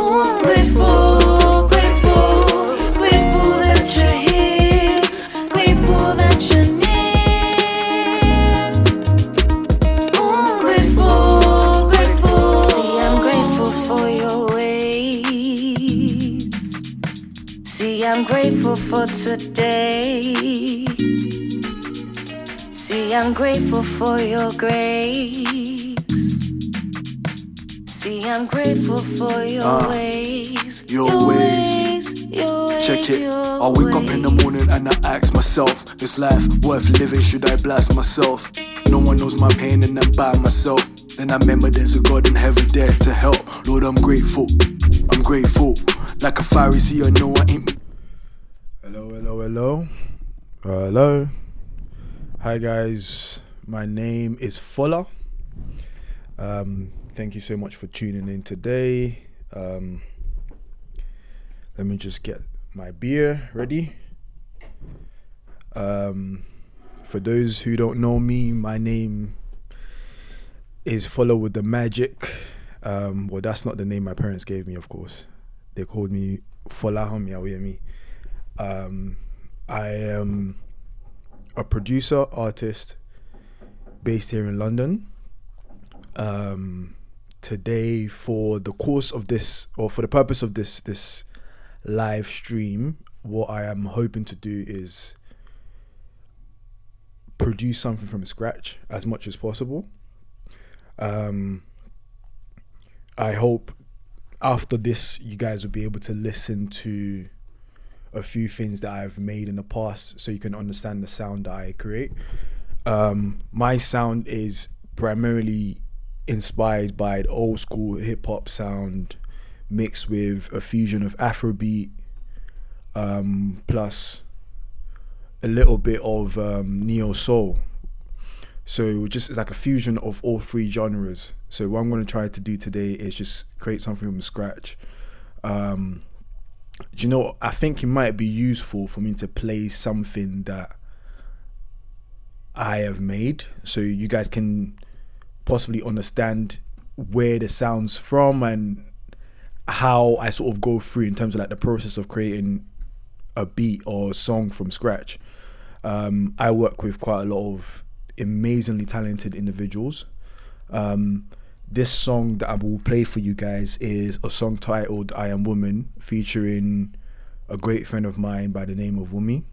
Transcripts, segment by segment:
I'm grateful, grateful, grateful that you're here, grateful that you're near. I'm grateful, grateful. See, I'm grateful for your ways. See, I'm grateful for today. See, I'm grateful for your grace. See, I'm grateful for your ways. Your ways. Check it. I wake up in the morning and I ask myself, is life worth living? Should I blast myself? No one knows my pain and I'm by myself. Then I remember there's a God in heaven there to help. Lord, I'm grateful. I'm grateful. Like a Pharisee, I know I ain't. Hello. Hi guys, my name is Fuller. Thank you so much for tuning in today. Let me just get my beer ready. For those who don't know me, my name is Fuller with the Magic. Well, that's not the name my parents gave me, of course. They called me Fuller Hamiawemi. I am a producer, artist based here in London. Today, for the course of this, or for the purpose of this live stream, what I am hoping to do is produce something from scratch as much as possible. I hope after this you guys will be able to listen to a few things that I've made in the past so you can understand the sound that I create. My sound is primarily inspired by the old school hip hop sound mixed with a fusion of Afrobeat, plus a little bit of neo soul. So it's like a fusion of all three genres. So what I'm going to try to do today is just create something from scratch. You know, I think it might be useful for me to play something that I have made so you guys can possibly understand where the sound's from and how I sort of go through in terms of like the process of creating a beat or a song from scratch. I work with quite a lot of amazingly talented individuals. This song that I will play for you guys is a song titled I Am Woman, featuring a great friend of mine by the name of Wumi.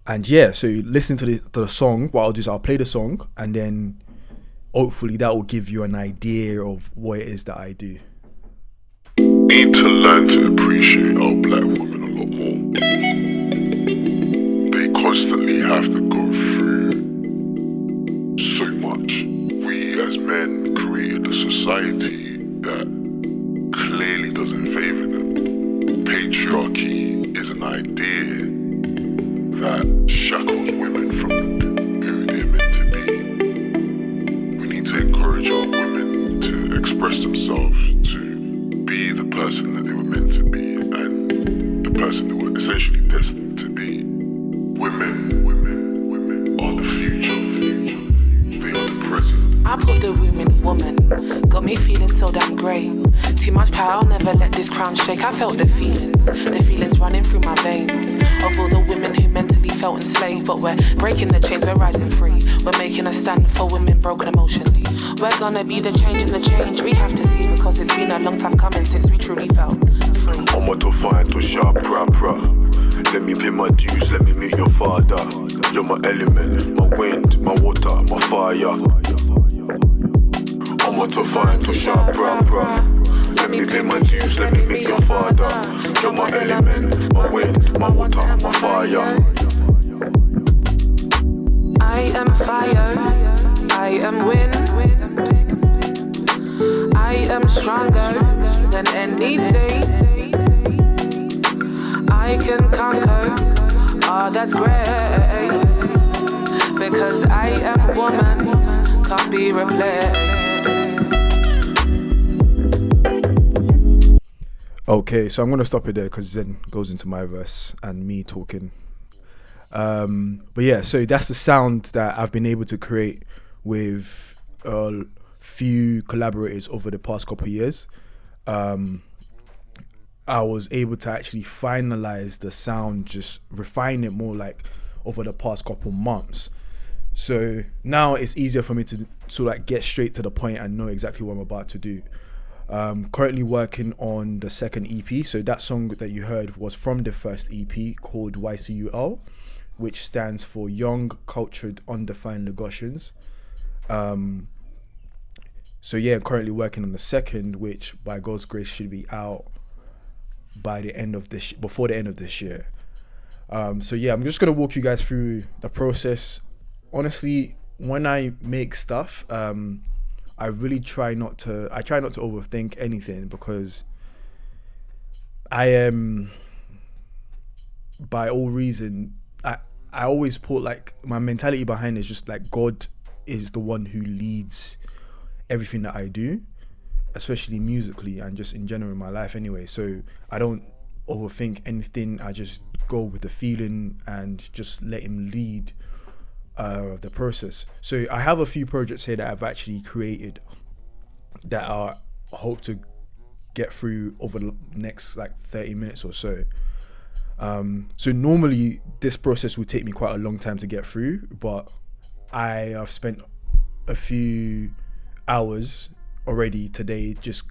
And yeah, so listen to the song. What I'll do is I'll play the song, and then hopefully that will give you an idea of what it is that I do. Need to learn to appreciate our black women a lot more. They constantly have to go through so much. We as men created a society that clearly doesn't favour them. Patriarchy is an idea that shackles women from who they're meant to be. We need to encourage our women to express themselves, to be the person that they were meant to be and the person they were essentially destined to be. Women are the future. They are the present. I put the room in woman, got me feeling so damn great. Too much power, I'll never let this crown shake. I felt the feelings running through my veins. Of all the women who mentally felt enslaved, but we're breaking the chains, we're rising free. We're making a stand for women broken emotionally. We're gonna be the change in the change we have to see, because it's been a long time coming since we truly felt free. I'm to find to sharp, Let me pay my dues, let me meet your father. You're my element, my wind, my water, my fire. I'm to find to sharp, Let me pay my dues, let me meet your father. You're my element, my wind, my water, my fire. I am fire, I am wind. I am stronger than any day. I can conquer all that's great, because I am a woman, can't be replaced. Okay, so I'm going to stop it there because then it goes into my verse and me talking. But yeah, so that's the sound that I've been able to create with a few collaborators over the past couple of years, I was able to actually finalize the sound, just refine it more like over the past couple months. So now it's easier for me to sort of like get straight to the point and know exactly what I'm about to do. Currently working on the second EP. So that song that you heard was from the first EP called YCUL, which stands for Young, Cultured, Undefined Lagosians. So yeah, currently working on the second, which by God's grace should be out by the end of before the end of this year. So yeah, I'm just gonna walk you guys through the process. Honestly, when I make stuff, I try not to overthink anything, because I am, by all reason, I always put like my mentality behind it is just like God is the one who leads everything that I do, especially musically and just in general in my life anyway. So I don't overthink anything. I just go with the feeling and just let him lead the process. So I have a few projects here that I've actually created that I hope to get through over the next like 30 minutes or so. So normally this process would take me quite a long time to get through, but I have spent a few hours already today just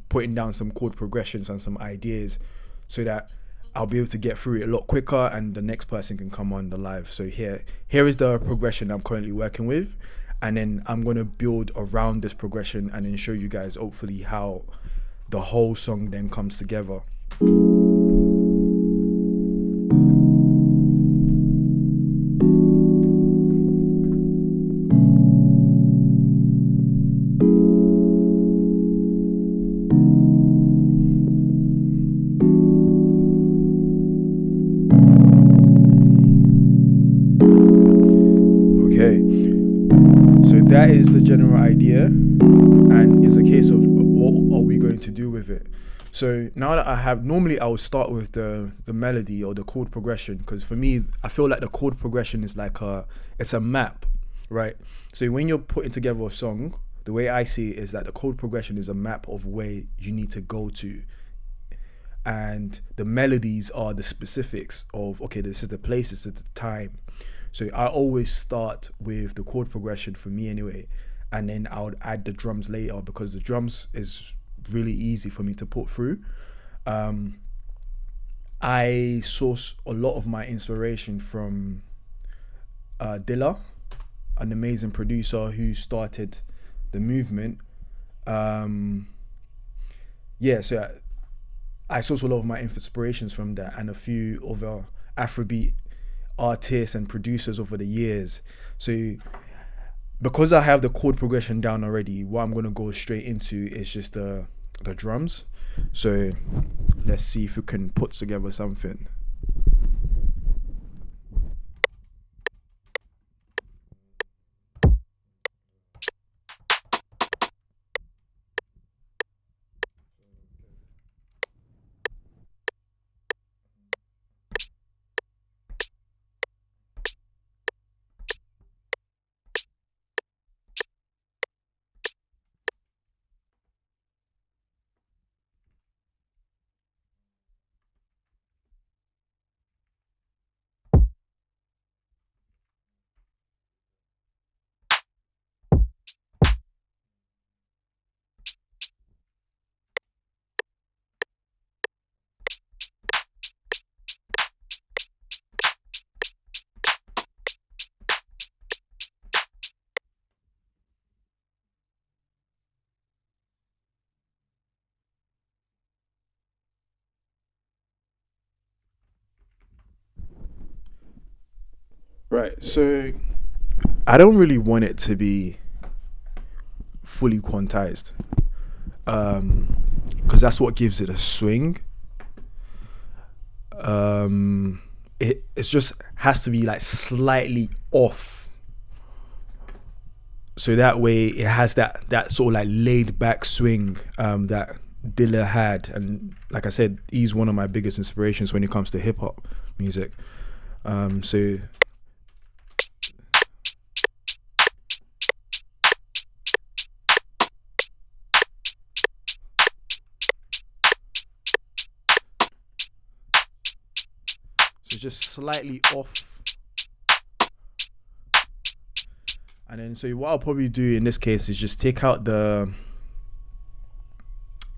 putting down some chord progressions and some ideas so that I'll be able to get through it a lot quicker and the next person can come on the live. So here is the progression I'm currently working with, and then I'm going to build around this progression and then show you guys hopefully how the whole song then comes together. That is the general idea, and it's a case of what are we going to do with it. So now that normally I would start with the melody or the chord progression, because for me, I feel like the chord progression is like it's a map, right? So when you're putting together a song, the way I see it is that the chord progression is a map of where you need to go to, and the melodies are the specifics of, okay, this is the place, this is the time. So I always start with the chord progression for me anyway, and then I would add the drums later, because the drums is really easy for me to put through. I source a lot of my inspiration from Dilla, an amazing producer who started the movement. So I source a lot of my inspirations from that and a few other Afrobeat artists and producers over the years. So because I have the chord progression down already, what I'm going to go straight into is just the drums. So let's see if we can put together something. Right, so I don't really want it to be fully quantized, because that's what gives it a swing. It's just has to be like slightly off, so that way it has that sort of like laid back swing that Dilla had, and like I said, he's one of my biggest inspirations when it comes to hip hop music. So it's just slightly off. And then so what I'll probably do in this case is just take out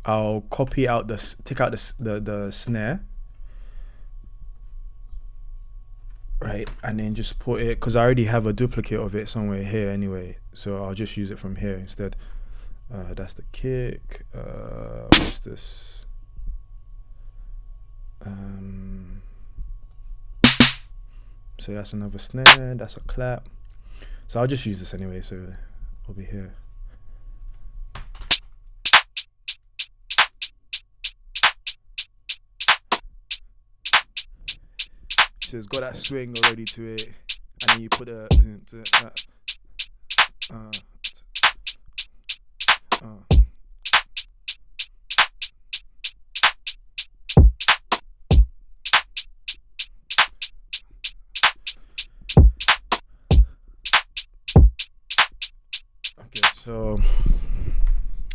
I'll take out the snare, right, and then just put it, because I already have a duplicate of it somewhere here anyway, so I'll just use it from here instead. That's the kick. What's this? So that's another snare, that's a clap. So I'll just use this anyway, so it'll be here. So it's got that swing already to it, and then you put a okay, so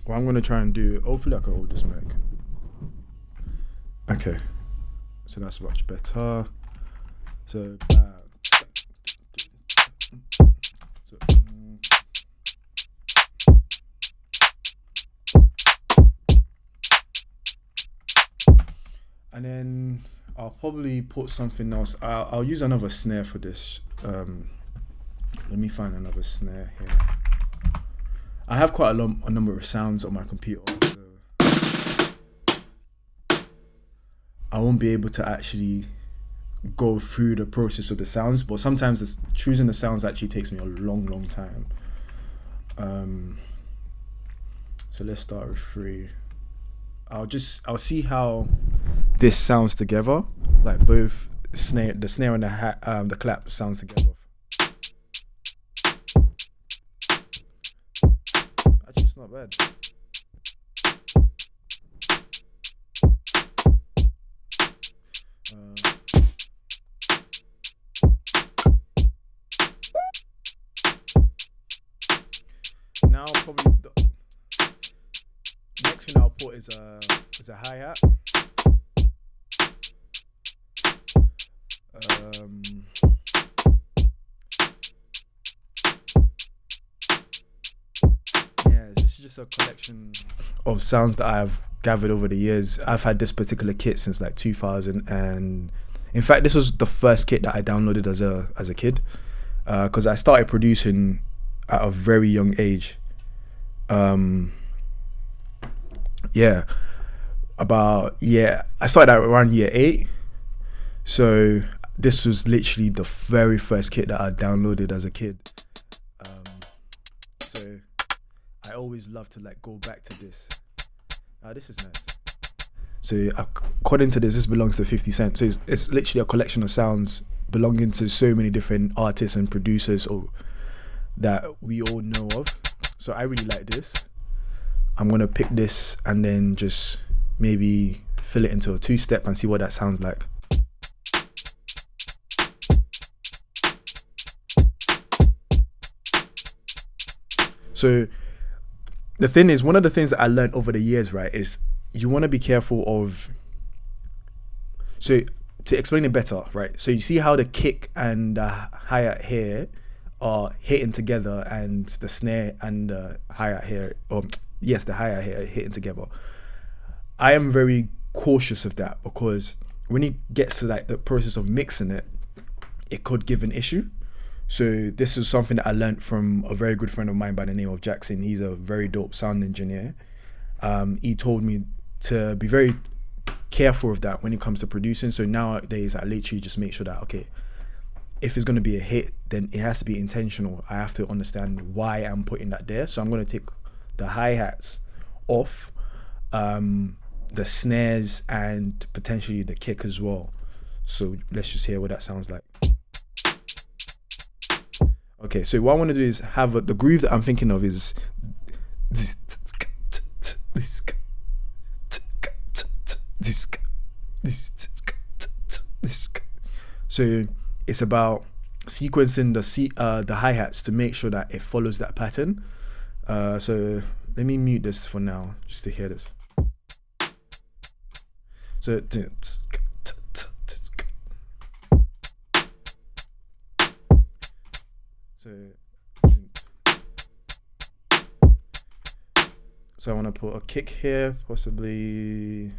what I'm gonna try and do, hopefully I can hold this mic. Okay, so that's much better. So, and then I'll probably put something else. I'll use another snare for this. Let me find another snare here. I have quite a number of sounds on my computer, so I won't be able to actually go through the process of the sounds, but sometimes choosing the sounds actually takes me a long time. So let's start with 3. I'll see how this sounds together, like both the snare and the clap sounds together. Actually, it's not bad. Now probably the next thing I'll put is a hi-hat. Yeah, this is just a collection of sounds that I've gathered over the years. I've had this particular kit since like 2000, and in fact this was the first kit that I downloaded as a kid, because I started producing at a very young age. I started out around year 8. So this was literally the very first kit that I downloaded as a kid. So I always love to like go back to this. This is nice. So according to this belongs to 50 Cent. So it's literally a collection of sounds belonging to so many different artists and producers that we all know of. So I really like this. I'm gonna pick this and then just maybe fill it into a 2-step and see what that sounds like. So the thing is, one of the things that I learned over the years, right, is you want to be careful of. So to explain it better, right, so you see how the kick and the hi-hat here are hitting together, and the snare and the hi-hat here, the hi-hat here are hitting together. I am very cautious of that, because when it gets to like the process of mixing it, it could give an issue. So this is something that I learned from a very good friend of mine by the name of Jackson. He's a very dope sound engineer. He told me to be very careful of that when it comes to producing. So nowadays I literally just make sure that, okay, if it's going to be a hit, then it has to be intentional. I have to understand why I'm putting that there. So I'm going to take the hi-hats off, the snares, and potentially the kick as well. So let's just hear what that sounds like. Okay, so what I want to do is have the groove that I'm thinking of is this. So it's about sequencing the hi-hats to make sure that it follows that pattern. So let me mute this for now, just to hear this. So So I want to put a kick here, possibly.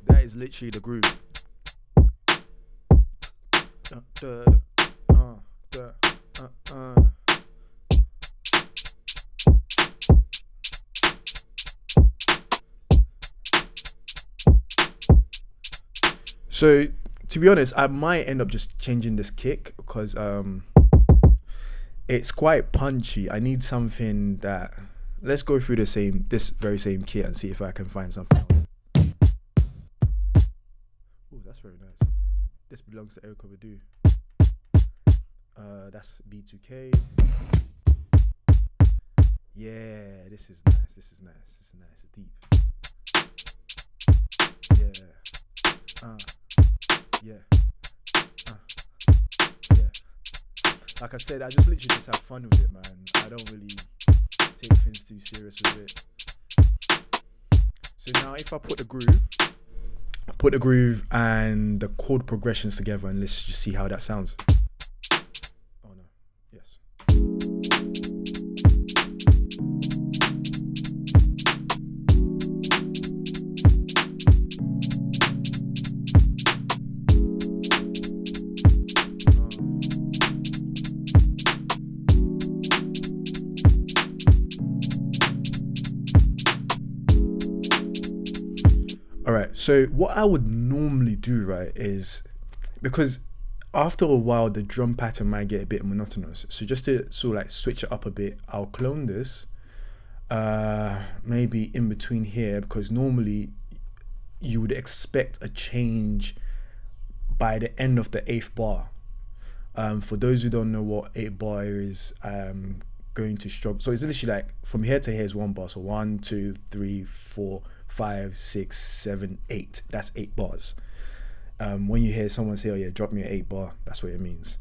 That is literally the groove. So to be honest, I might end up just changing this kick because it's quite punchy. I need something that, let's go through this very same kit and see if I can find something else. Oh, that's very nice. This belongs to Erica Badu. That's B2K. Yeah, this is nice. This is deep. Yeah. Like I said, I just literally just have fun with it, man. I don't really take things too serious with it. So now if I put the groove and the chord progressions together, and let's just see how that sounds. Oh no. Yes. Alright, so what I would normally do, right, is because after a while the drum pattern might get a bit monotonous. So just to sort of like switch it up a bit, I'll clone this maybe in between here, because normally you would expect a change by the end of the 8th bar. For those who don't know what 8th bar is, going to struggle. So it's literally like from here to here is 1 bar. So 1, 2, 3, 4, 5, 6, 7, 8. That's 8 bars. When you hear someone say, "Oh yeah, drop me an 8 bar," that's what it means.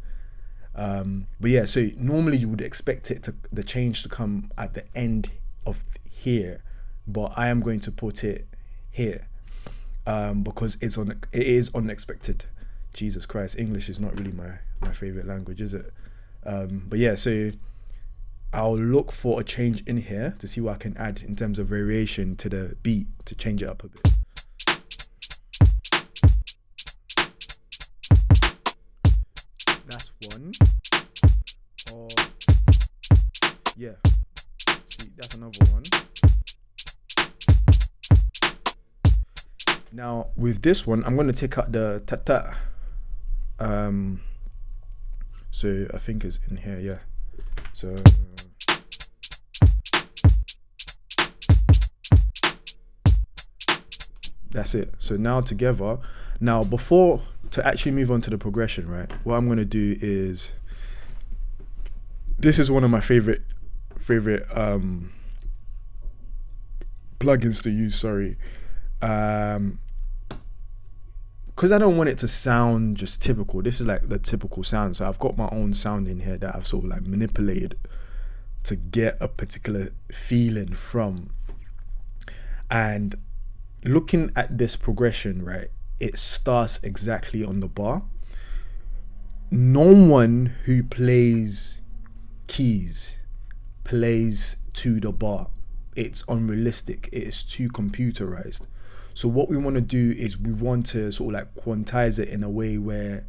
But yeah, so normally you would expect the change to come at the end of here, but I am going to put it here because it is unexpected. Jesus Christ, English is not really my favorite language, is it? But yeah, so I'll look for a change in here to see what I can add in terms of variation to the beat to change it up a bit. That's one. Or yeah. See, that's another one. Now with this one, I'm going to take out the ta-ta. So I think it's in here, yeah. So that's it. So now together. Now before to actually move on to the progression, right? What I'm gonna do is, this is one of my favorite plugins to use. Sorry, because I don't want it to sound just typical. This is like the typical sound. So I've got my own sound in here that I've sort of like manipulated to get a particular feeling from. And looking at this progression, right, it starts exactly on the bar. No one who plays keys plays to the bar. It's unrealistic. It is too computerized. So what we want to do is we want to sort of like quantize it in a way where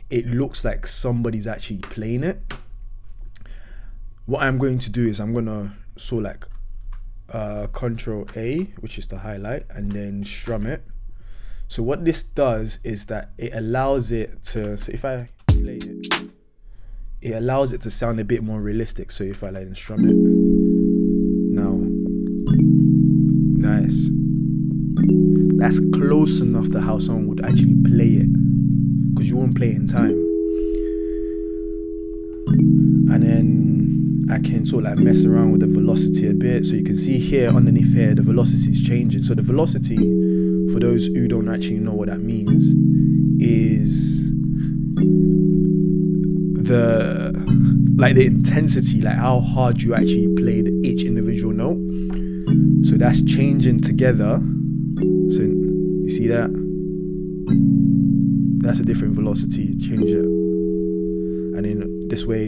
it looks like somebody's actually playing it. What I'm going to do is I'm going to sort of like Control A, which is the highlight, and then strum it. So what this does is that it allows it to, so if I play it, it allows it to sound a bit more realistic. So if I like and strum it, now, nice. That's close enough to how someone would actually play it, because you won't play it in time. And then I can sort of like mess around with the velocity a bit. So you can see here underneath here, the velocity is changing. So the velocity, for those who don't actually know what that means, is the intensity, like how hard you actually play each individual note. So that's changing together. So you see that? That's a different velocity. Change it, and then this way.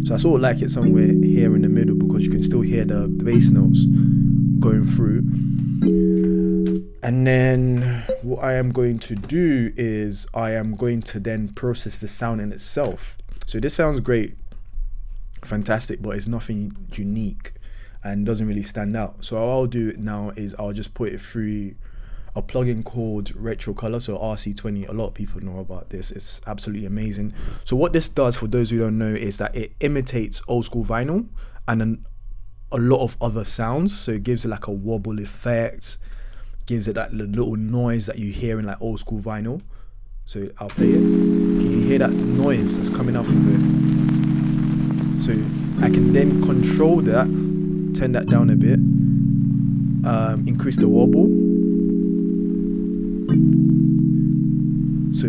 So I sort of like it somewhere here in the middle because you can still hear the bass notes going through. And then what I am going to do is I am going to then process the sound in itself. So this sounds great, fantastic, but it's nothing unique and doesn't really stand out. So all I'll do now is I'll just put it through a plugin called Retro Color, so RC20. A lot of people know about this. It's absolutely amazing. So what this does, for those who don't know, is that it imitates old school vinyl and then a lot of other sounds. So it gives it like a wobble effect, gives it that little noise that you hear in like old school vinyl. So I'll play it. Can you hear that noise that's coming out from it? So I can then control that, turn that down a bit, increase the wobble. So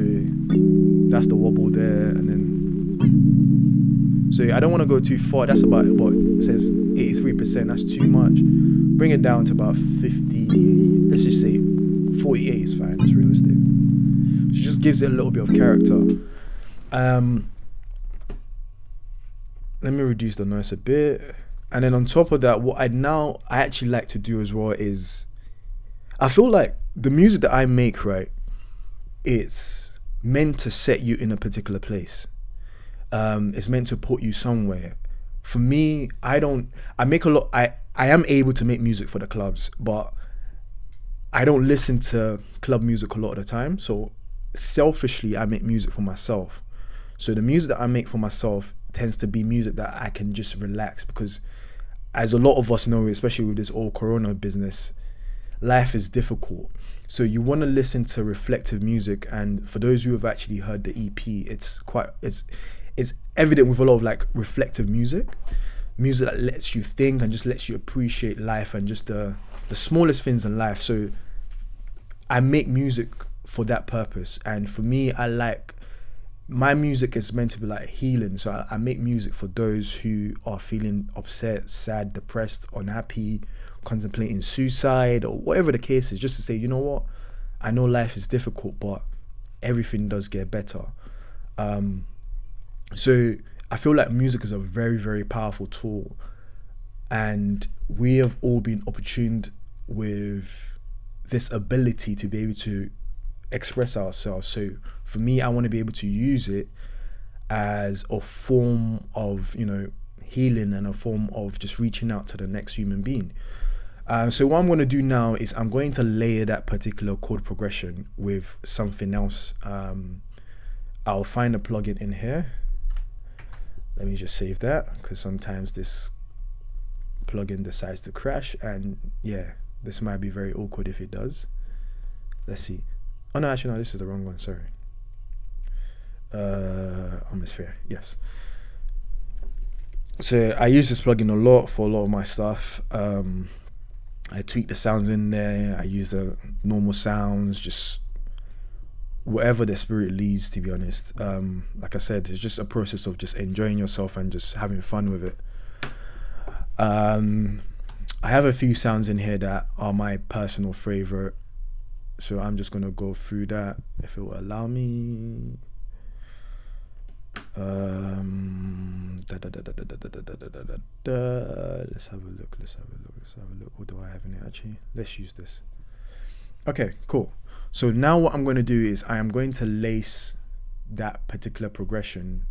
that's the wobble there, and then so I don't want to go too far. That's about what it says, 83%. That's too much. Bring it down to about 50. Let's just say 48 is fine. It's realistic. So it just gives it a little bit of character. Let me reduce the noise a bit, and then on top of that, what I actually like to do as well is I feel like the music that I make, right, it's meant to set you in a particular place. It's meant to put you somewhere. For me, I am able to make music for the clubs, but I don't listen to club music a lot of the time. So selfishly, I make music for myself. So the music that I make for myself tends to be music that I can just relax, because as a lot of us know, especially with this all corona business, life is difficult. So you want to listen to reflective music, and for those who have actually heard the EP, it's evident with a lot of like reflective music that lets you think and just lets you appreciate life and just the smallest things in life. So I make music for that purpose, and for me, my music is meant to be like healing. So I make music for those who are feeling upset, sad, depressed, unhappy, contemplating suicide, or whatever the case is, just to say, you know what, I know life is difficult, but everything does get better. So I feel like music is a very, very powerful tool, and we have all been opportuned with this ability to be able to express ourselves. So for me, I want to be able to use it as a form of, healing and a form of just reaching out to the next human being. So what I'm going to do now is I'm going to layer that particular chord progression with something else. I'll find a plugin in here. Let me just save that, because sometimes this plugin decides to crash, and yeah, this might be very awkward if it does. Let's see. Oh no, actually no, this is the wrong one, sorry. Atmosphere, yes. So I use this plugin a lot for a lot of my stuff. I tweak the sounds in there. I use the normal sounds, just whatever the spirit leads, to be honest. Like I said, it's just a process of just enjoying yourself and just having fun with it. I have a few sounds in here that are my personal favorite, so I'm just gonna go through that if it will allow me. Let's have a look. What do I have in here actually? Let's use this. Okay, cool. So now what I'm going to do is I am going to lace that particular progression.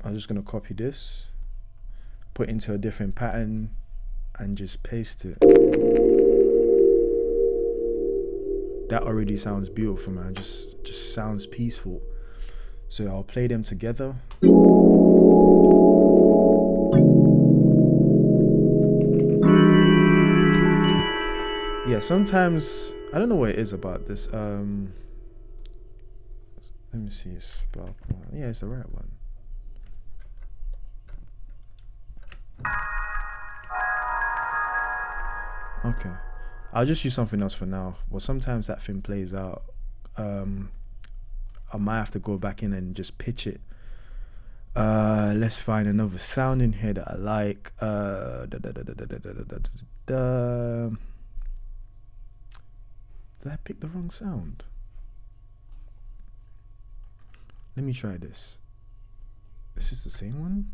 I'm just going to copy this, put it into a different pattern, and just paste it. That already sounds beautiful, man. Just sounds peaceful. So I'll play them together. Yeah, sometimes I don't know what it is about this. Let me see. Yeah, it's the right one. Okay, I'll just use something else for now. Well, sometimes that thing plays out. I might have to go back in and just pitch it. Let's find another sound in here that I like. Did I pick the wrong sound? Let me try this. Is this the same one?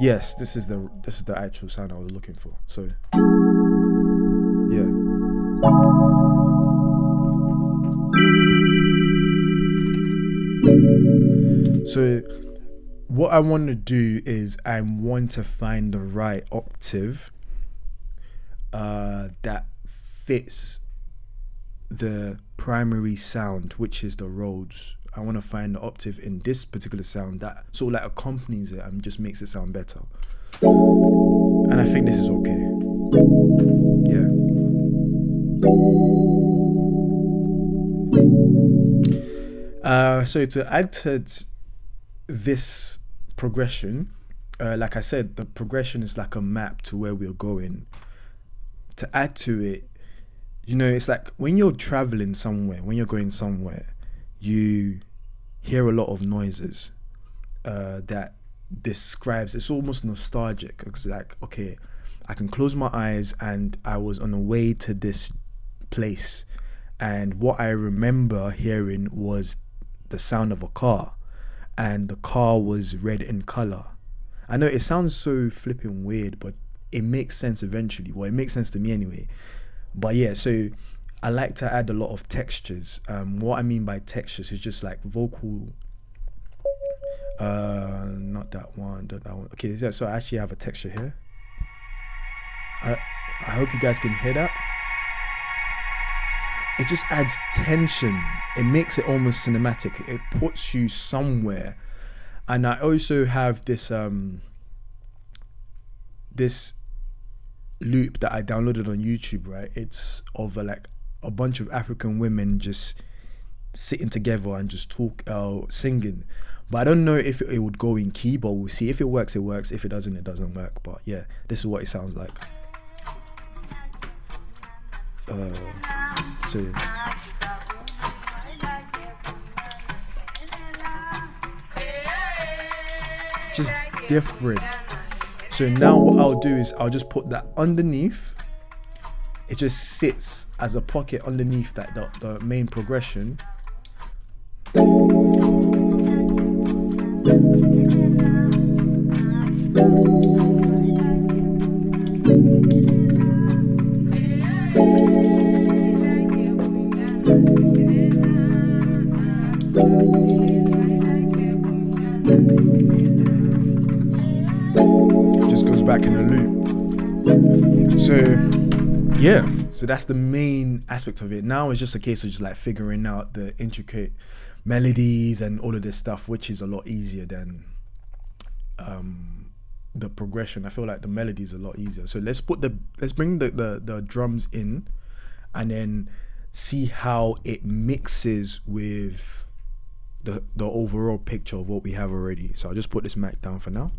Yes, this is the actual sound I was looking for. So yeah. So what I want to do is I want to find the right octave that fits the primary sound, which is the Rhodes. I want to find the octave in this particular sound that sort of like accompanies it and just makes it sound better. And I think this is okay. Yeah. So to add to this progression, like I said, the progression is like a map to where we're going. To add to it, you know, it's like when you're traveling somewhere, when you're going somewhere, you hear a lot of noises that describes, it's almost nostalgic. It's like, okay, I can close my eyes and I was on the way to this place, and what I remember hearing was the sound of a car, and the car was red in color. I know it sounds so flipping weird, but it makes sense eventually. Well, it makes sense to me anyway. But yeah, so I like to add a lot of textures. What I mean by textures is just like vocal, not that one. Okay, yeah, so I actually have a texture here. I hope you guys can hear that. It just adds tension. It makes it almost cinematic. It puts you somewhere. And I also have this this loop that I downloaded on YouTube, right? It's of like a bunch of African women just sitting together and just singing. But I don't know if it would go in key, but we'll see. If it works, it works. If it doesn't, it doesn't work. But yeah, this is what it sounds like. So just different. So now what I'll do is I'll just put that underneath. It just sits as a pocket underneath that the main progression. Just goes back in a loop. So yeah, so that's the main aspect of it. Now it's just a case of just like figuring out the intricate melodies and all of this stuff, which is a lot easier than the progression. I feel like the melody is a lot easier. So let's bring the drums in and then see how it mixes with the overall picture of what we have already. So I'll just put this mic down for now.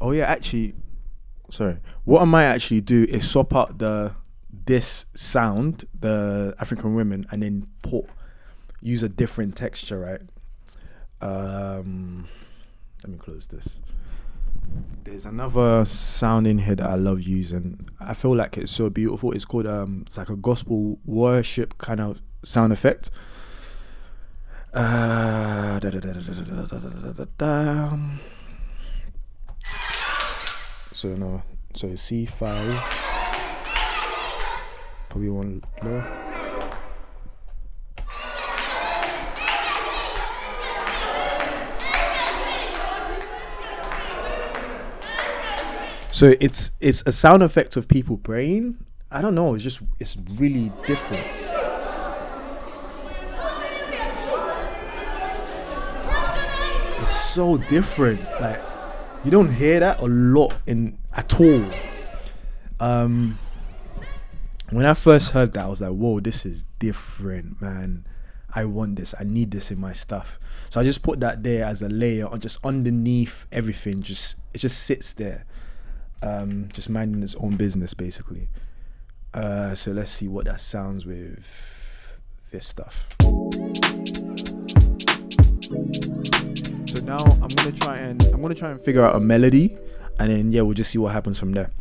Oh yeah, actually, sorry. What I might actually do is swap out this sound, the African women, and then use a different texture, right? Let me close this. There's another sound in here that I love using. I feel like it's so beautiful. It's called it's like a gospel worship kind of sound effect. So C5, probably one lower. So it's a sound effect of people praying. I don't know. It's really different. It's so different. Like, you don't hear that a lot at all. When I first heard that, I was like, whoa, this is different, man. I want this. I need this in my stuff. So I just put that there as a layer, or just underneath everything. It just sits there, just minding its own business, basically. So let's see what that sounds with this stuff. So now I'm gonna try and figure out a melody, and then we'll just see what happens from there.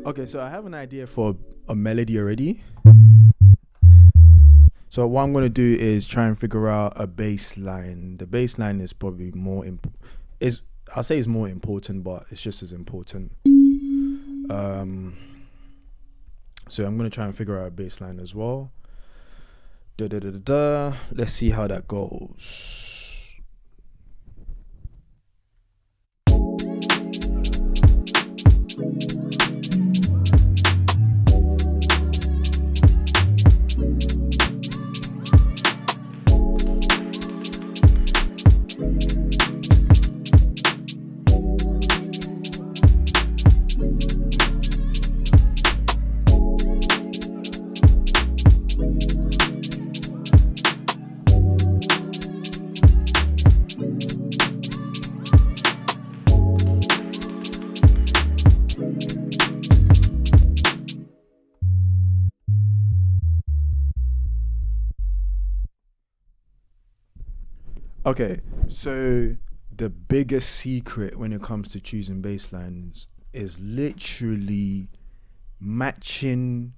Okay, so I have an idea for a melody already. So what I'm going to do is try and figure out a bass line. The bass line is probably I'll say it's more important, but it's just as important. So I'm going to try and figure out a bass line as well. Let's see how that goes. Okay, so the biggest secret when it comes to choosing bass lines is literally matching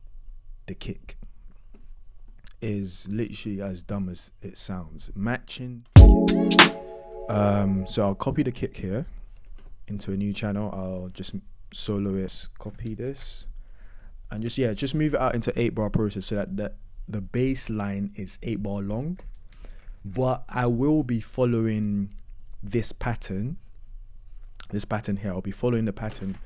the kick. Is literally as dumb as it sounds. Matching the kick. So I'll copy the kick here into a new channel. I'll just solo it, copy this, and just move it out into 8-bar process so that the bass line is 8-bar long. But I will be following this pattern here. I'll be following the pattern